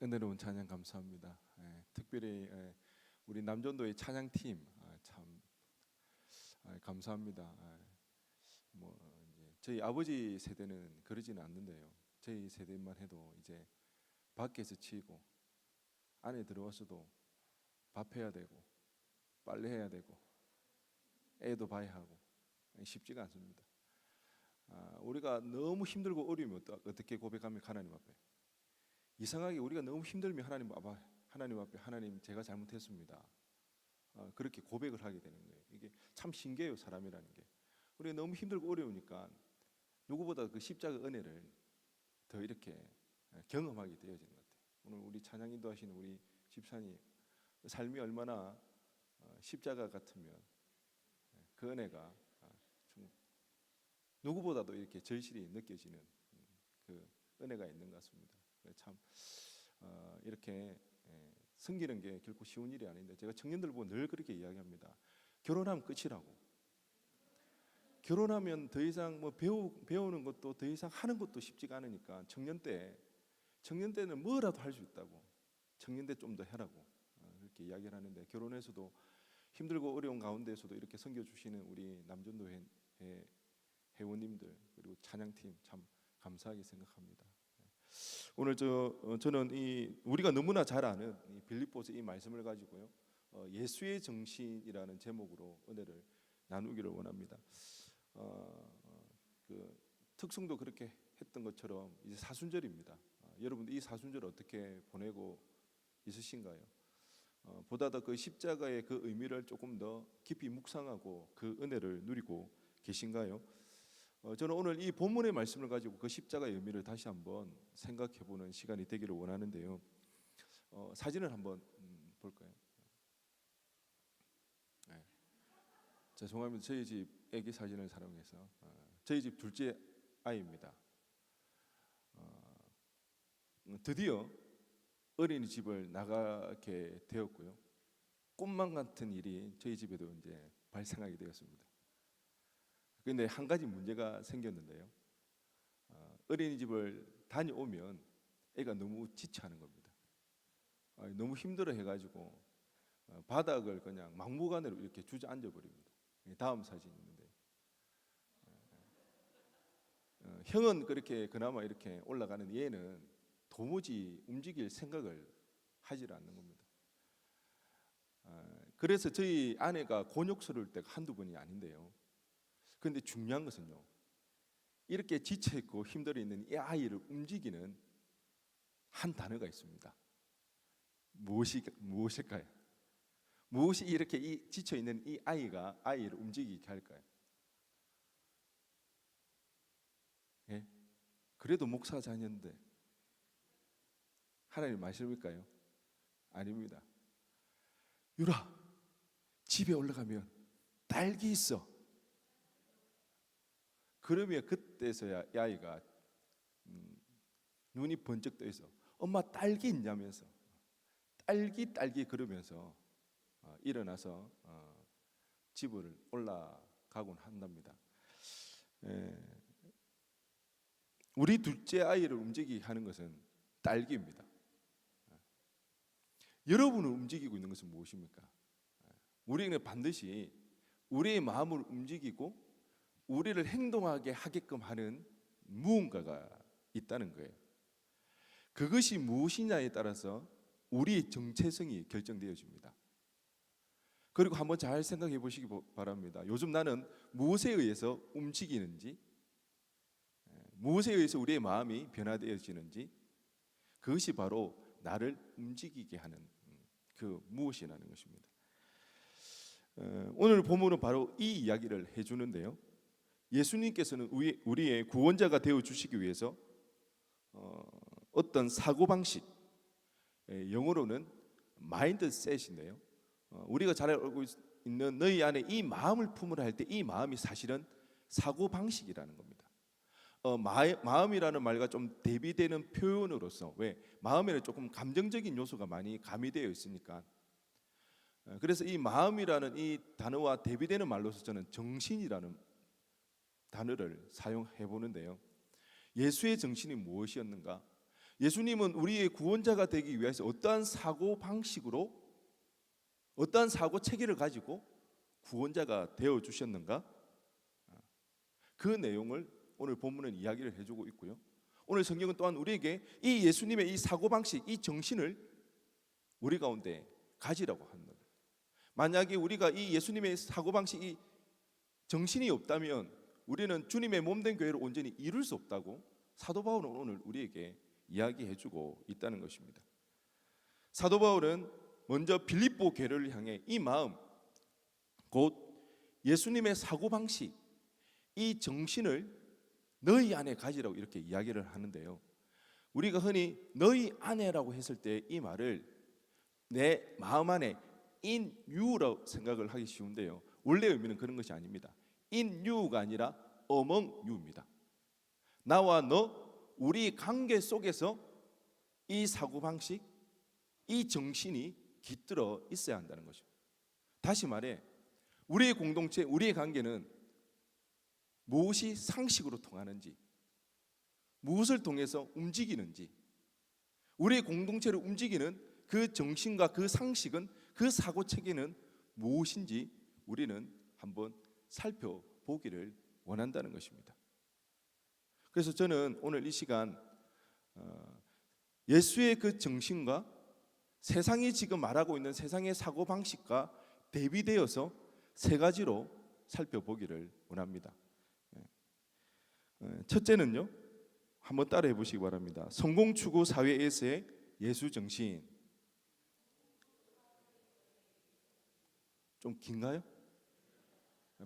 은혜로운 찬양 감사합니다. 특별히 우리 남전도의 찬양팀 참 감사합니다. 뭐 이제 저희 아버지 세대는 그러지는 않는데요. 저희 세대만 해도 이제 밖에서 치고 안에 들어와서도 밥해야 되고 빨래해야 되고 애도 봐야 하고 쉽지가 않습니다. 우리가 너무 힘들고 어려우면 어떻게 고백하면 하나님 앞에 이상하게 우리가 너무 힘들면 하나님 앞에 하나님 제가 잘못했습니다. 그렇게 고백을 하게 되는 거예요. 이게 참 신기해요. 사람이라는 게 우리가 너무 힘들고 어려우니까 누구보다 그 십자가 은혜를 더 이렇게 경험하게 되어지는 것 같아요. 오늘 우리 찬양 인도하시는 우리 집사님 삶이 얼마나 십자가 같으면 그 은혜가 좀 누구보다도 이렇게 절실히 느껴지는 그 은혜가 있는 것 같습니다. 참 이렇게 섬기는 게 결코 쉬운 일이 아닌데 제가 청년들 보고 늘 그렇게 이야기합니다. 결혼하면 끝이라고. 결혼하면 더 이상 뭐 배우는 것도 더 이상 하는 것도 쉽지가 않으니까 청년 때는 뭐라도 할 수 있다고. 청년 때 좀 더 해라고 그렇게 이야기를 하는데 결혼해서도 힘들고 어려운 가운데에서도 이렇게 섬겨주시는 우리 남전도 회원님들 그리고 찬양팀 참 감사하게 생각합니다. 오늘 저는 우리가 너무나 잘 아는 이 빌립보서 이 말씀을 가지고요 예수의 정신이라는 제목으로 은혜를 나누기를 원합니다. 그 특성도 그렇게 했던 것처럼 이제 사순절입니다. 여러분들 이 사순절 어떻게 보내고 있으신가요? 보다 더 그 십자가의 그 의미를 조금 더 깊이 묵상하고 그 은혜를 누리고 계신가요? 저는 오늘 이 본문의 말씀을 가지고 그 십자가의 의미를 다시 한번 생각해보는 시간이 되기를 원하는데요. 사진을 한번 볼까요? 네. 죄송합니다. 저희 집 애기 사진을 사용해서 저희 집 둘째 아이입니다. 드디어 어린이집을 나가게 되었고요. 꿈만 같은 일이 저희 집에도 이제 발생하게 되었습니다. 그런데 한 가지 문제가 생겼는데요. 어린이집을 다녀오면 애가 너무 지쳐하는 겁니다. 너무 힘들어 해가지고 바닥을 그냥 막무가내로 이렇게 주저앉아 버립니다. 다음 사진이 있는데 형은 그렇게 그나마 이렇게 올라가는 얘는 도무지 움직일 생각을 하질 않는 겁니다. 그래서 저희 아내가 곤욕스러울 때가 한두 번이 아닌데요. 그런데 중요한 것은요, 이렇게 지쳐있고 힘들어 있는 이 아이를 움직이는 한 단어가 있습니다. 무엇일까요? 무엇이 이렇게 지쳐있는 이 아이를 움직이게 할까요? 예? 그래도 목사 자녀인데 하나님 말씀일까요? 아닙니다. 유라, 집에 올라가면 딸기 있어. 그러면 그때서야 이 아이가 눈이 번쩍 떠 있어. 엄마 딸기 있냐면서 딸기 그러면서 일어나서 집을 올라가곤 한답니다. 우리 둘째 아이를 움직이게 하는 것은 딸기입니다. 여러분을 움직이고 있는 것은 무엇입니까? 우리는 반드시 우리의 마음을 움직이고 우리를 행동하게 하게끔 하는 무언가가 있다는 거예요. 그것이 무엇이냐에 따라서 우리의 정체성이 결정되어집니다. 그리고 한번 잘 생각해 보시기 바랍니다. 요즘 나는 무엇에 의해서 움직이는지, 무엇에 의해서 우리의 마음이 변화되어지는지, 그것이 바로 나를 움직이게 하는 그 무엇이라는 것입니다. 오늘 본문은 바로 이 이야기를 해주는데요. 예수님께서는 우리의 구원자가 되어주시기 위해서 어떤 사고방식, 영어로는 마인드셋인데요, 우리가 잘 알고 있는 너희 안에 이 마음을 품으라 할 때 이 마음이 사실은 사고방식이라는 겁니다. 마음이라는 말과 좀 대비되는 표현으로서, 왜? 마음에는 조금 감정적인 요소가 많이 가미되어 있으니까, 그래서 이 마음이라는 이 단어와 대비되는 말로서 저는 정신이라는 단어를 사용해 보는데요. 예수의 정신이 무엇이었는가? 예수님은 우리의 구원자가 되기 위해서 어떠한 사고 방식으로, 어떠한 사고 체계를 가지고 구원자가 되어 주셨는가? 그 내용을 오늘 본문은 이야기를 해주고 있고요. 오늘 성경은 또한 우리에게 이 예수님의 이 사고방식, 이 정신을 우리 가운데 가지라고 하는 겁니다. 만약에 우리가 이 예수님의 사고방식, 이 정신이 없다면 우리는 주님의 몸된 교회를 온전히 이룰 수 없다고 사도 바울은 오늘 우리에게 이야기해주고 있다는 것입니다. 사도 바울은 먼저 빌립보 교회를 향해 이 마음, 곧 예수님의 사고방식, 이 정신을 너희 안에 가지라고 이렇게 이야기를 하는데요. 우리가 흔히 너희 안에라고 했을 때 이 말을 내 마음 안에 in you라고 생각을 하기 쉬운데요, 원래 의미는 그런 것이 아닙니다. in you가 아니라 among you입니다. 나와 너, 우리 관계 속에서 이 사고방식, 이 정신이 깃들어 있어야 한다는 것입니다. 다시 말해 우리의 공동체, 우리의 관계는 무엇이 상식으로 통하는지, 무엇을 통해서 움직이는지, 우리의 공동체를 움직이는 그 정신과 그 상식은, 그 사고체계는 무엇인지 우리는 한번 살펴보기를 원한다는 것입니다. 그래서 저는 오늘 이 시간 예수의 그 정신과 세상이 지금 말하고 있는 세상의 사고방식과 대비되어서 세 가지로 살펴보기를 원합니다. 첫째는요, 한번 따라해 보시기 바랍니다. 성공 추구 사회에서의 예수 정신. 좀 긴가요?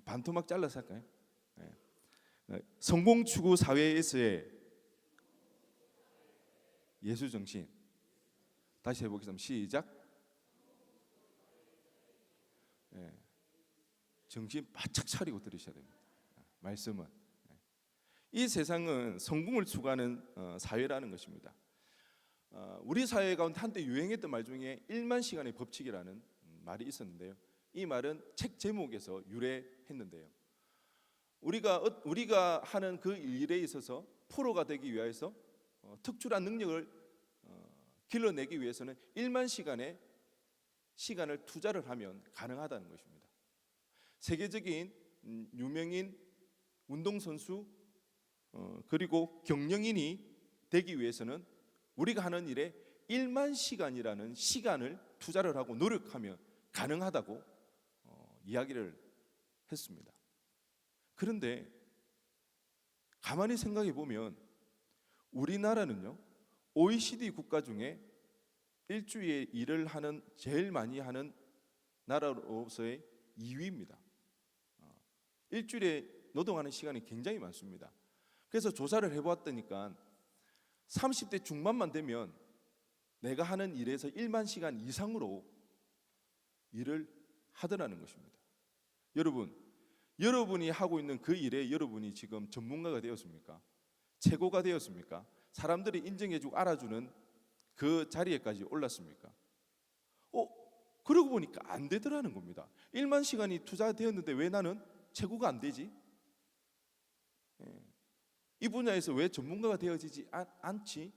반토막 잘라서 할까요? 성공 추구 사회에서의 예수 정신. 다시 해보겠습니다. 시작. 정신 바짝 차리고 들으셔야 됩니다. 말씀은 이 세상은 성공을 추구하는 사회라는 것입니다. 우리 사회 가운데 한때 유행했던 말 중에 1만 시간의 법칙이라는 말이 있었는데요. 이 말은 책 제목에서 유래했는데요. 우리가 하는 그 일에 있어서 프로가 되기 위해서 특출한 능력을 길러내기 위해서는 1만 시간의 시간을 투자를 하면 가능하다는 것입니다. 세계적인 유명인 운동선수 그리고 경영인이 되기 위해서는 우리가 하는 일에 1만 시간이라는 시간을 투자를 하고 노력하면 가능하다고 이야기를 했습니다. 그런데 가만히 생각해 보면 우리나라는요, OECD 국가 중에 일주일에 일을 하는 제일 많이 하는 나라로서의 2위입니다. 일주일에 노동하는 시간이 굉장히 많습니다. 그래서 조사를 해보았더니까 30대 중반만 되면 내가 하는 일에서 1만 시간 이상으로 일을 하더라는 것입니다. 여러분이 하고 있는 그 일에 여러분이 지금 전문가가 되었습니까? 최고가 되었습니까? 사람들이 인정해주고 알아주는 그 자리에까지 올랐습니까? 그러고 보니까 안 되더라는 겁니다. 1만 시간이 투자되었는데 왜 나는 최고가 안 되지? 이 분야에서 왜 전문가가 되어지지 않지?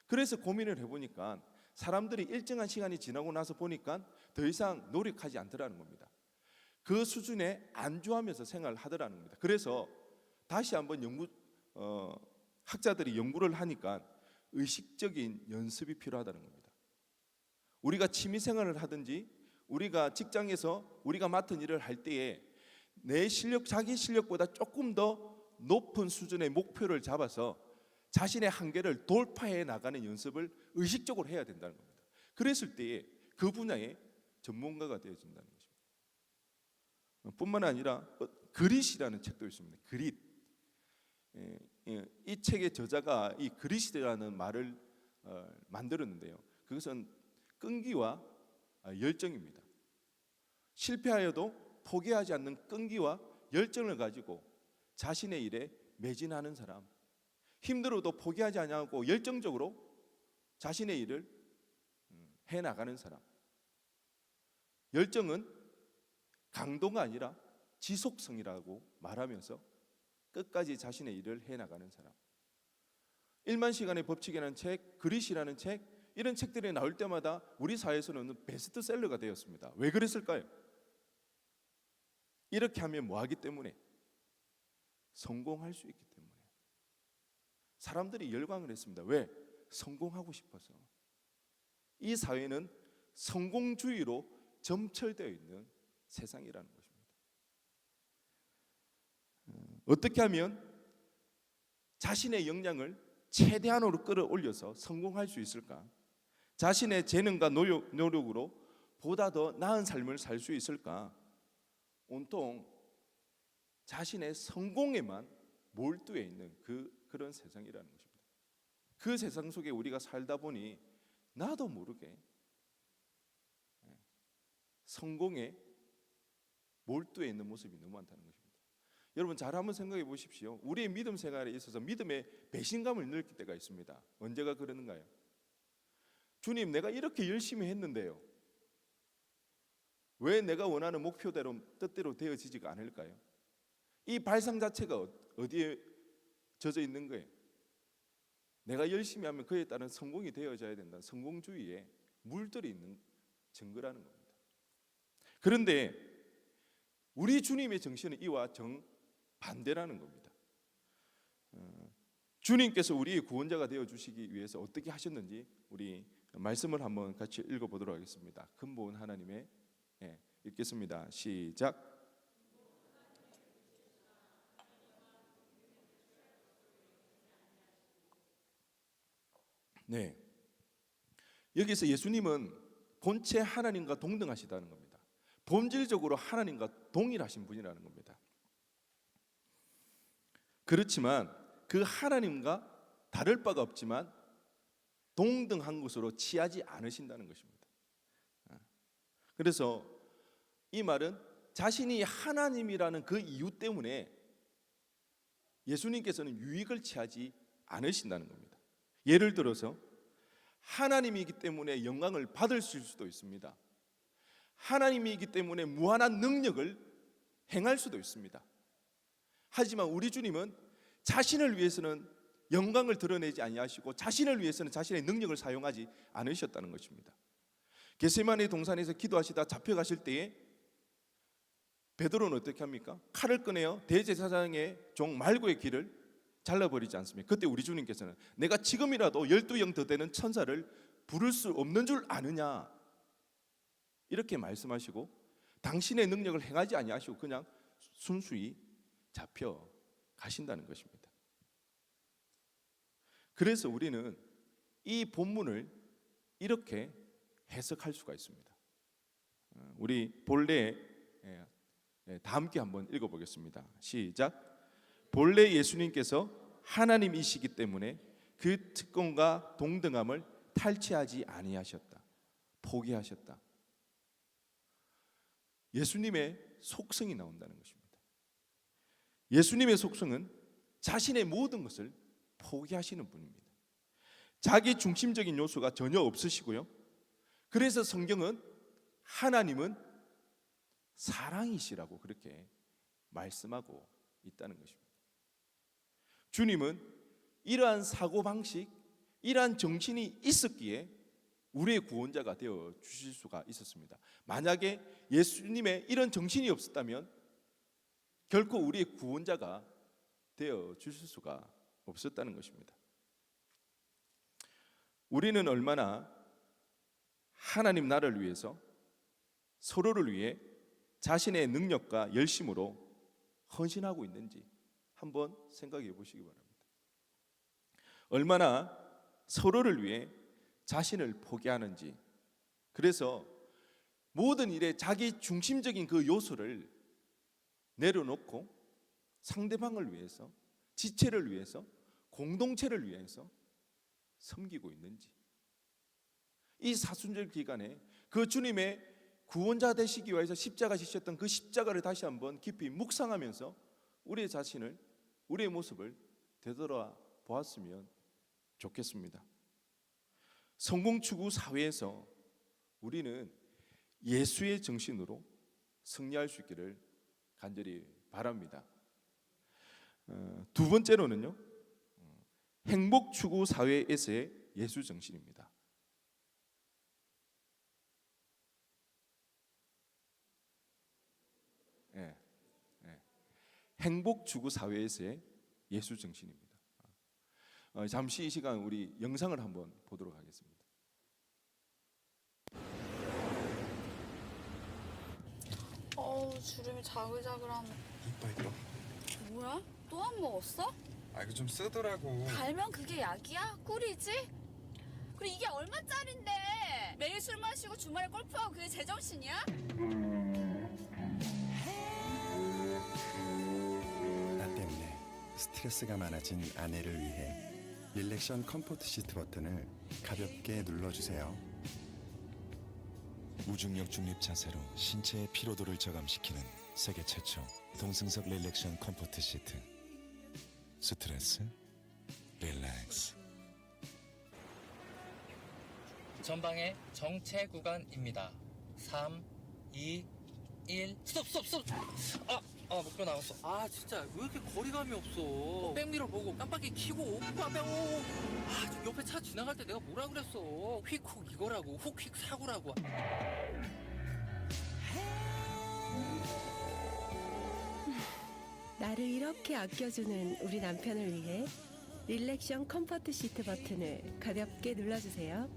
그래서 고민을 해보니까 사람들이 일정한 시간이 지나고 나서 보니까 더 이상 노력하지 않더라는 겁니다. 그 수준에 안주하면서 생활을 하더라는 겁니다. 그래서 다시 한번 학자들이 연구를 하니까 의식적인 연습이 필요하다는 겁니다. 우리가 취미생활을 하든지 우리가 직장에서 우리가 맡은 일을 할 때에 내 실력, 자기 실력보다 조금 더 높은 수준의 목표를 잡아서 자신의 한계를 돌파해 나가는 연습을 의식적으로 해야 된다는 겁니다. 그랬을 때에 그 분야의 전문가가 되어진다는 것입니다. 뿐만 아니라 그릿이라는 책도 있습니다. 그릿. 이 책의 저자가 이 그릿이라는 말을 만들었는데요. 그것은 끈기와 열정입니다. 실패하여도 포기하지 않는 끈기와 열정을 가지고 자신의 일에 매진하는 사람, 힘들어도 포기하지 않고 열정적으로 자신의 일을 해나가는 사람. 열정은 강도가 아니라 지속성이라고 말하면서 끝까지 자신의 일을 해나가는 사람. 1만 시간의 법칙이라는 책, 그릿이라는 책, 이런 책들이 나올 때마다 우리 사회에서는 베스트셀러가 되었습니다. 왜 그랬을까요? 이렇게 하면 뭐 하기 때문에? 성공할 수 있기 때문에. 사람들이 열광을 했습니다. 왜? 성공하고 싶어서. 이 사회는 성공주의로 점철되어 있는 세상이라는 것입니다. 어떻게 하면 자신의 역량을 최대한으로 끌어올려서 성공할 수 있을까? 자신의 재능과 노력으로 보다 더 나은 삶을 살 수 있을까? 온통 자신의 성공에만 몰두해 있는 그런 세상이라는 것입니다. 그 세상 속에 우리가 살다 보니 나도 모르게 성공에 몰두해 있는 모습이 너무 많다는 것입니다. 여러분 잘 한번 생각해 보십시오. 우리의 믿음 생활에 있어서 믿음의 배신감을 느낄 때가 있습니다. 언제가 그러는가요? 주님, 내가 이렇게 열심히 했는데요, 왜 내가 원하는 목표대로 뜻대로 되어지지가 않을까요? 이 발상 자체가 어디에 젖어 있는 거예요? 내가 열심히 하면 그에 따른 성공이 되어져야 된다. 성공주의에 물들어 있는 증거라는 겁니다. 그런데 우리 주님의 정신은 이와 정반대라는 겁니다. 주님께서 우리의 구원자가 되어주시기 위해서 어떻게 하셨는지 우리 말씀을 한번 같이 읽어보도록 하겠습니다. 근본 하나님의, 읽겠습니다. 시작. 네, 여기서 예수님은 본체 하나님과 동등하시다는 겁니다. 본질적으로 하나님과 동일하신 분이라는 겁니다. 그렇지만 그 하나님과 다를 바가 없지만 동등한 것으로 취하지 않으신다는 것입니다. 그래서 이 말은 자신이 하나님이라는 그 이유 때문에 예수님께서는 유익을 취하지 않으신다는 겁니다. 예를 들어서 하나님이기 때문에 영광을 받으실 수도 있습니다. 하나님이기 때문에 무한한 능력을 행할 수도 있습니다. 하지만 우리 주님은 자신을 위해서는 영광을 드러내지 아니하시고 자신을 위해서는 자신의 능력을 사용하지 않으셨다는 것입니다. 겟세마네 동산에서 기도하시다 잡혀가실 때에 베드로는 어떻게 합니까? 칼을 꺼내어 대제사장의 종 말고의 귀를 잘라버리지 않습니까? 그때 우리 주님께서는 내가 지금이라도 12영 더 되는 천사를 부를 수 없는 줄 아느냐, 이렇게 말씀하시고 당신의 능력을 행하지 아니하시고 그냥 순수히 잡혀 가신다는 것입니다. 그래서 우리는 이 본문을 이렇게 해석할 수가 있습니다. 우리 본래 다 함께 한번 읽어보겠습니다. 시작. 본래 예수님께서 하나님이시기 때문에 그 특권과 동등함을 탈취하지 아니하셨다. 포기하셨다. 예수님의 속성이 나온다는 것입니다. 예수님의 속성은 자신의 모든 것을 포기하시는 분입니다. 자기 중심적인 요소가 전혀 없으시고요. 그래서 성경은 하나님은 사랑이시라고 그렇게 말씀하고 있다는 것입니다. 주님은 이러한 사고방식, 이러한 정신이 있었기에 우리의 구원자가 되어 주실 수가 있었습니다. 만약에 예수님의 이런 정신이 없었다면 결코 우리의 구원자가 되어 주실 수가 없었다는 것입니다. 우리는 얼마나 하나님 나라를 위해서 서로를 위해 자신의 능력과 열심으로 헌신하고 있는지 한번 생각해 보시기 바랍니다. 얼마나 서로를 위해 자신을 포기하는지. 그래서 모든 일에 자기 중심적인 그 요소를 내려놓고 상대방을 위해서, 지체를 위해서, 공동체를 위해서 섬기고 있는지. 이 사순절 기간에 그 주님의 구원자 되시기 위해서 십자가 지셨던 그 십자가를 다시 한번 깊이 묵상하면서 우리의 자신을, 우리의 모습을 되돌아 보았으면 좋겠습니다. 성공 추구 사회에서 우리는 예수의 정신으로 승리할 수 있기를 간절히 바랍니다. 두 번째로는요, 행복 추구 사회에서의 예수 정신입니다. 예, 예. 행복 추구 사회에서의 예수 정신입니다. 잠시 이 시간 우리 영상을 한번 보도록 하겠습니다. 주름이 자글자글하네. 이뻐 이뻐. 뭐야? 또 안 먹었어? 아 이거 좀 쓰더라고. 달면 그게 약이야? 꿀이지? 그리고 이게 얼마짜린데? 매일 술 마시고 주말에 골프하고 그게 제정신이야? 나 때문에 스트레스가 많아진 아내를 위해 릴렉션 컴포트 시트 버튼을 가볍게 눌러주세요. 무중력 중립 자세로 신체의 피로도를 저감시키는 세계 최초 동승석 릴렉션 컴포트 시트. 스트레스 릴렉스. 전방에 정체 구간입니다. 3, 2, 1 스톱. 목표 나왔어. 아 진짜 왜 이렇게 거리감이 없어. 백미러 보고 깜빡이 켜고 저 옆에 차 지나갈 때 내가 뭐라 그랬어. 휙훅 이거라고, 훅휙 사고라고. 나를 이렇게 아껴주는 우리 남편을 위해 릴렉션 컴포트 시트 버튼을 가볍게 눌러주세요.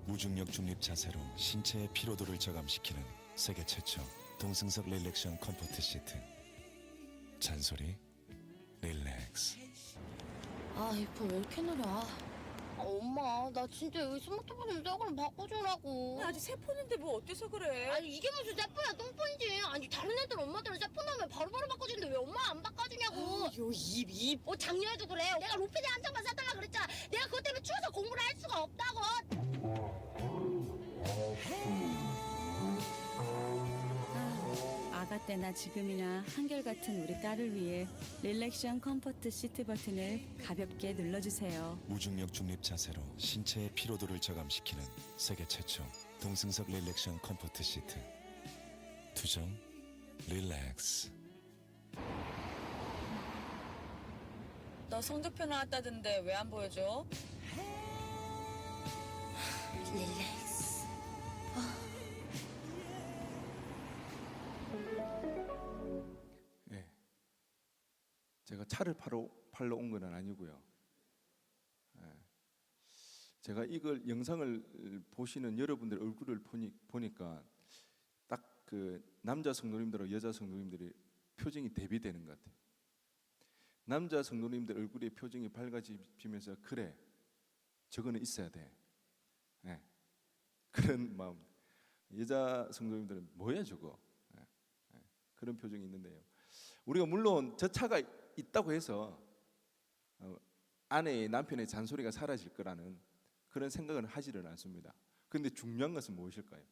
무중력 중립 자세로 신체의 피로도를 저감시키는 세계 최초 동승석 릴렉션 컴포트 시트. 잔소리 릴렉스. 이뻐 왜 이렇게 느려? 엄마 나 진짜 여기 스마트폰 좀 저거를 바꿔주라고. 아직 새 폰인데 뭐 어때서 그래? 아니 이게 무슨 새 폰이야 똥폰이지. 아니 다른 애들 엄마들은 새 폰 하면 바로바로 바꿔주는데 왜 엄마 안 바꿔주냐고. 입. 작년에도 그래. 내가 로피디 한 장만 사달라 그랬잖아. 내가 그것 때문에 추워서 공부를 할 수가 없다고. 아가 때나 지금이나 한결같은 우리 딸을 위해 릴렉션 컴포트 시트 버튼을 가볍게 눌러주세요. 무중력 중립 자세로 신체의 피로도를 저감시키는 세계 최초 동승석 릴렉션 컴포트 시트. 투정 릴렉스. 너 성적표 나왔다던데 왜 안 보여줘? 릴렉스. 예. 제가 차를 팔러 온 건 아니고요. 예. 제가 이걸 영상을 보시는 여러분들 얼굴을 보니까 딱 그 남자 성도님들과 여자 성도님들의 표정이 대비되는 것 같아요. 남자 성도님들 얼굴의 표정이 밝아지면서 그래, 저거는 있어야 돼. 예. 그런 마음. 여자 성도님들은 뭐야 저거? 그런 표정이 있는데요. 우리가 물론 저 차가 있다고 해서 아내의 남편의 잔소리가 사라질 거라는 그런 생각을 하지는 않습니다. 그런데 중요한 것은 무엇일까요?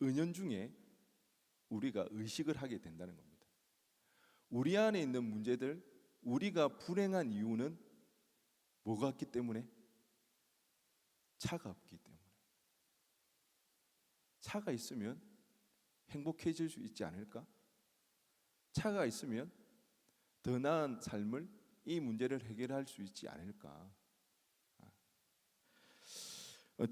은연중에 우리가 의식을 하게 된다는 겁니다. 우리 안에 있는 문제들, 우리가 불행한 이유는 뭐가 없기 때문에? 차가 없기 때문에. 차가 있으면 행복해질 수 있지 않을까? 차가 있으면 더 나은 삶을, 이 문제를 해결할 수 있지 않을까?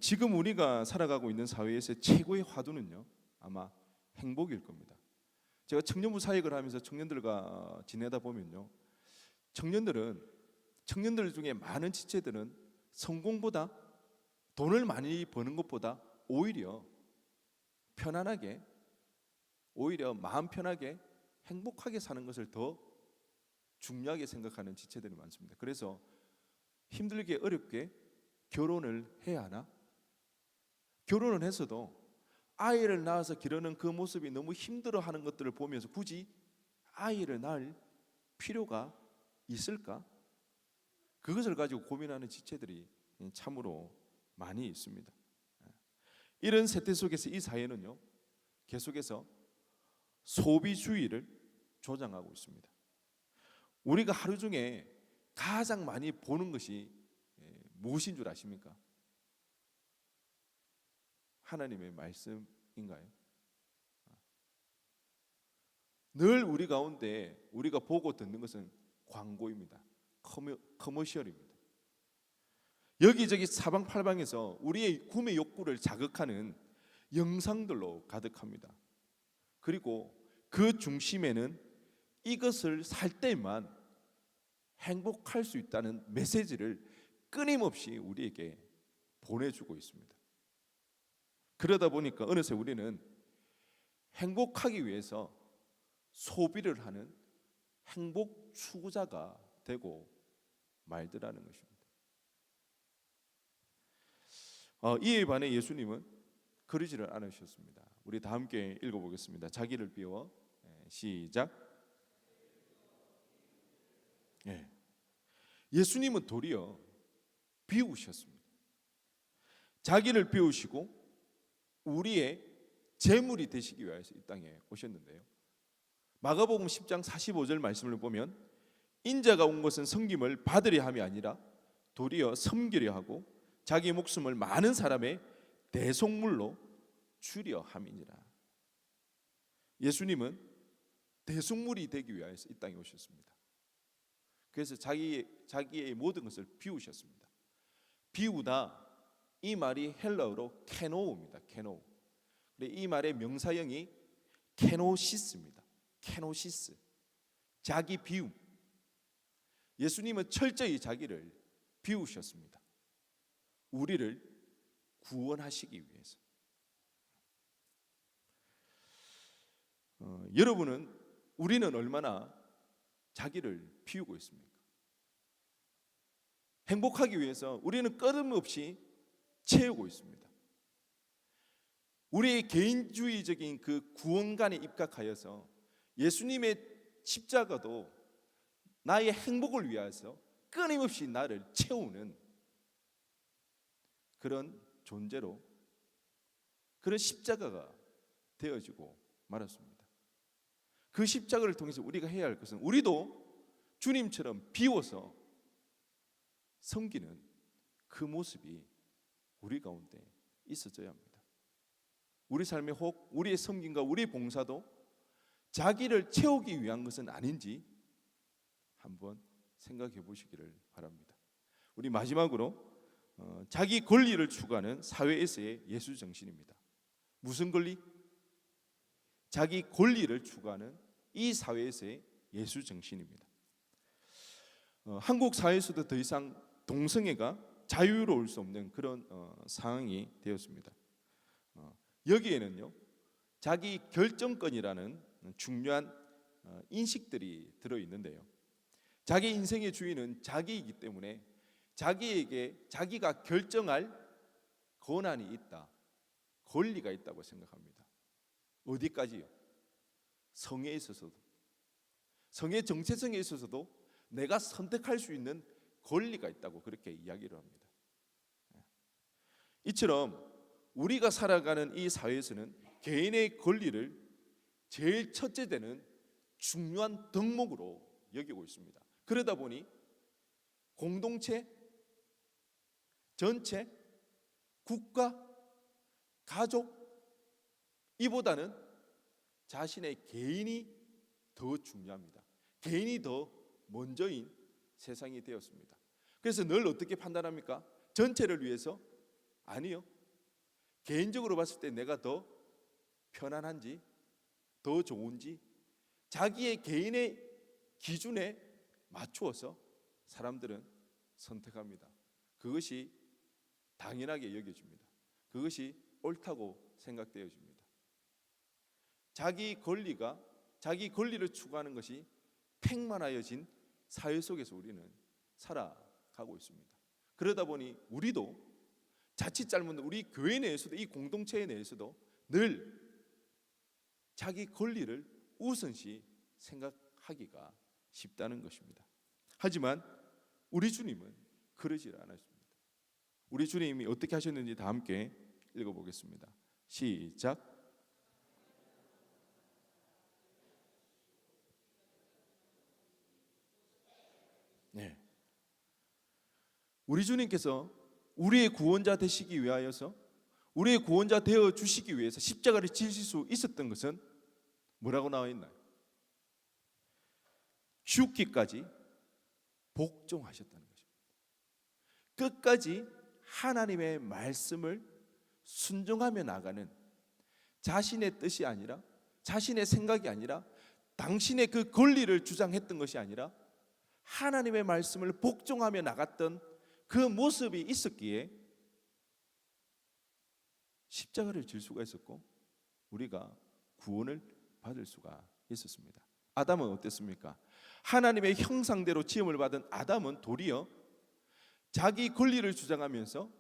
지금 우리가 살아가고 있는 사회에서 최고의 화두는요, 아마 행복일 겁니다. 제가 청년부 사역을 하면서 청년들과 지내다 보면요, 청년들 중에 많은 지체들은 성공보다, 돈을 많이 버는 것보다 오히려 편안하게, 오히려 마음 편하게 행복하게 사는 것을 더 중요하게 생각하는 지체들이 많습니다. 그래서 힘들게 어렵게 결혼을 해야 하나? 결혼을 했어도 아이를 낳아서 기르는 그 모습이 너무 힘들어하는 것들을 보면서 굳이 아이를 낳을 필요가 있을까? 그것을 가지고 고민하는 지체들이 참으로 많이 있습니다. 이런 세태 속에서 이 사회는요, 계속해서 소비주의를 조장하고 있습니다. 우리가 하루 중에 가장 많이 보는 것이 무엇인 줄 아십니까? 하나님의 말씀인가요? 늘 우리 가운데 우리가 보고 듣는 것은 광고입니다. 커머셜입니다. 여기저기 사방팔방에서 우리의 구매 욕구를 자극하는 영상들로 가득합니다. 그리고 그 중심에는 이것을 살 때만 행복할 수 있다는 메시지를 끊임없이 우리에게 보내주고 있습니다. 그러다 보니까 어느새 우리는 행복하기 위해서 소비를 하는 행복 추구자가 되고 말더라는 것입니다. 이에 반해 예수님은 그러지를 않으셨습니다. 우리 다 함께 읽어보겠습니다. 자기를 비워. 시작. 예수님은 도리어 비우셨습니다. 자기를 비우시고 우리의 제물이 되시기 위해서 이 땅에 오셨는데요. 마가복음 10장 45절 말씀을 보면 인자가 온 것은 섬김을 받으려 함이 아니라 도리어 섬기려 하고 자기 목숨을 많은 사람의 대속물로 주려 함이니라. 예수님은 대속물이 되기 위해서 이 땅에 오셨습니다. 그래서 자기의 모든 것을 비우셨습니다. 비우다, 이 말이 헬라어로 케노우입니다. 케노우. 이 말의 명사형이 케노시스입니다. 케노시스, 자기 비움. 예수님은 철저히 자기를 비우셨습니다. 우리를 구원하시기 위해서. 우리는 얼마나 자기를 비우고 있습니까? 행복하기 위해서 우리는 끊임없이 채우고 있습니다. 우리의 개인주의적인 그 구원관에 입각하여서 예수님의 십자가도 나의 행복을 위해서 끊임없이 나를 채우는 그런 존재로, 그런 십자가가 되어지고 말았습니다. 그 십자가를 통해서 우리가 해야 할 것은 우리도 주님처럼 비워서 섬기는 그 모습이 우리 가운데 있어져야 합니다. 우리 삶의 혹, 우리의 섬김과 우리의 봉사도 자기를 채우기 위한 것은 아닌지 한번 생각해 보시기를 바랍니다. 우리 마지막으로 자기 권리를 추구하는 사회에서의 예수 정신입니다. 무슨 권리? 자기 권리를 추구하는 이 사회에서의 예수 정신입니다. 한국 사회에서도 더 이상 동성애가 자유로울 수 없는 그런 상황이 되었습니다. 여기에는요, 자기 결정권이라는 중요한 인식들이 들어 있는데요. 자기 인생의 주인은 자기이기 때문에 자기에게 자기가 결정할 권한이 있다, 권리가 있다고 생각합니다. 어디까지요? 성에 있어서도, 성의 정체성에 있어서도 내가 선택할 수 있는 권리가 있다고 그렇게 이야기를 합니다. 이처럼 우리가 살아가는 이 사회에서는 개인의 권리를 제일 첫째 되는 중요한 덕목으로 여기고 있습니다. 그러다 보니 공동체, 전체, 국가, 가족, 이보다는 자신의 개인이 더 중요합니다. 개인이 더 먼저인 세상이 되었습니다. 그래서 늘 어떻게 판단합니까? 전체를 위해서? 아니요. 개인적으로 봤을 때 내가 더 편안한지, 더 좋은지 자기의 개인의 기준에 맞추어서 사람들은 선택합니다. 그것이 당연하게 여겨집니다. 그것이 옳다고 생각되어집니다. 자기 권리를 추구하는 것이 팽만하여진 사회 속에서 우리는 살아가고 있습니다. 그러다 보니 우리도 자칫 잘못하면 우리 교회 내에서도, 이 공동체 내에서도 늘 자기 권리를 우선시 생각하기가 쉽다는 것입니다. 하지만 우리 주님은 그러지 않았습니다. 우리 주님이 어떻게 하셨는지 다 함께 읽어보겠습니다. 시작. 네. 우리 주님께서 우리의 구원자 되시기 위하여서, 우리의 구원자 되어 주시기 위해서 십자가를 지실 수 있었던 것은 뭐라고 나와 있나요? 죽기까지 복종하셨다는 것입니다. 끝까지 하나님의 말씀을 순종하며 나가는, 자신의 뜻이 아니라, 자신의 생각이 아니라, 당신의 그 권리를 주장했던 것이 아니라 하나님의 말씀을 복종하며 나갔던 그 모습이 있었기에 십자가를 질 수가 있었고 우리가 구원을 받을 수가 있었습니다. 아담은 어땠습니까? 하나님의 형상대로 지음을 받은 아담은 도리어 자기 권리를 주장하면서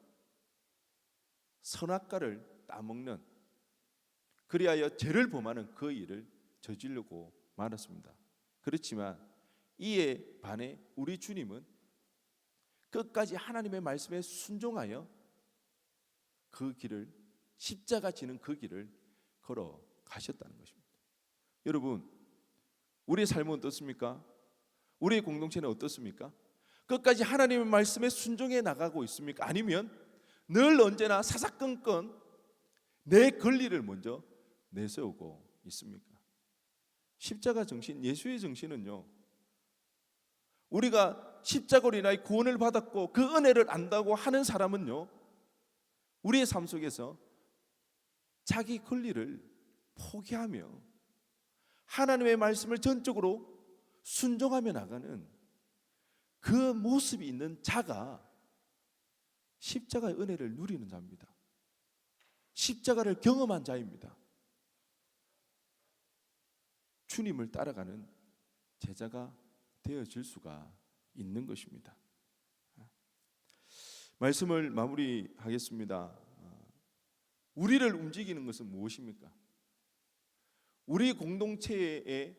선악과를 따먹는, 그리하여 죄를 범하는 그 일을 저지르고 말았습니다. 그렇지만 이에 반해 우리 주님은 끝까지 하나님의 말씀에 순종하여 그 길을, 십자가 지는 그 길을 걸어 가셨다는 것입니다. 여러분, 우리의 삶은 어떻습니까? 우리의 공동체는 어떻습니까? 끝까지 하나님의 말씀에 순종해 나가고 있습니까? 아니면 늘 언제나 사사건건 내 권리를 먼저 내세우고 있습니까? 십자가 정신, 예수의 정신은요, 우리가 십자가로 인하여 구원을 받았고 그 은혜를 안다고 하는 사람은요, 우리의 삶 속에서 자기 권리를 포기하며 하나님의 말씀을 전적으로 순종하며 나가는 그 모습이 있는 자가 십자가의 은혜를 누리는 자입니다. 십자가를 경험한 자입니다. 주님을 따라가는 제자가 되어질 수가 있는 것입니다. 말씀을 마무리하겠습니다. 우리를 움직이는 것은 무엇입니까? 우리 공동체에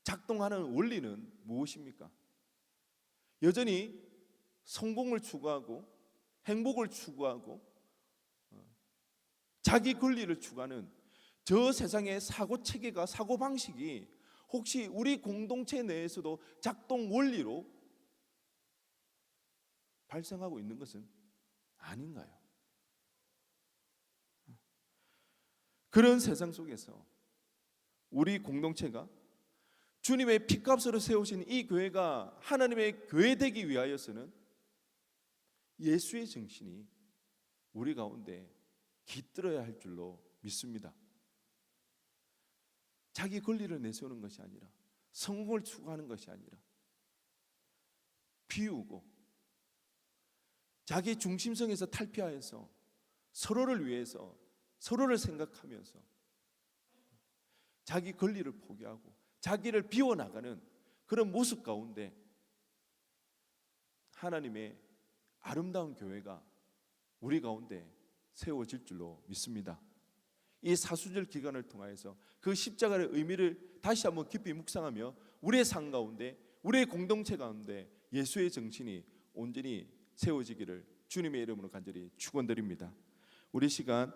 작동하는 원리는 무엇입니까? 여전히 성공을 추구하고 행복을 추구하고 자기 권리를 추구하는 저 세상의 사고 체계가, 사고 방식이 혹시 우리 공동체 내에서도 작동 원리로 발생하고 있는 것은 아닌가요? 그런 세상 속에서 우리 공동체가 주님의 피값으로 세우신 이 교회가 하나님의 교회 되기 위하여서는 예수의 정신이 우리 가운데 깃들어야 할 줄로 믿습니다. 자기 권리를 내세우는 것이 아니라, 성공을 추구하는 것이 아니라, 비우고 자기 중심성에서 탈피하여서 서로를 위해서, 서로를 생각하면서 자기 권리를 포기하고 자기를 비워나가는 그런 모습 가운데 하나님의 아름다운 교회가 우리 가운데 세워질 줄로 믿습니다. 이 사수절 기간을 통하여서 그 십자가의 의미를 다시 한번 깊이 묵상하며 우리의 삶 가운데, 우리의 공동체 가운데 예수의 정신이 온전히 세워지기를 주님의 이름으로 간절히 축원드립니다. 우리 시간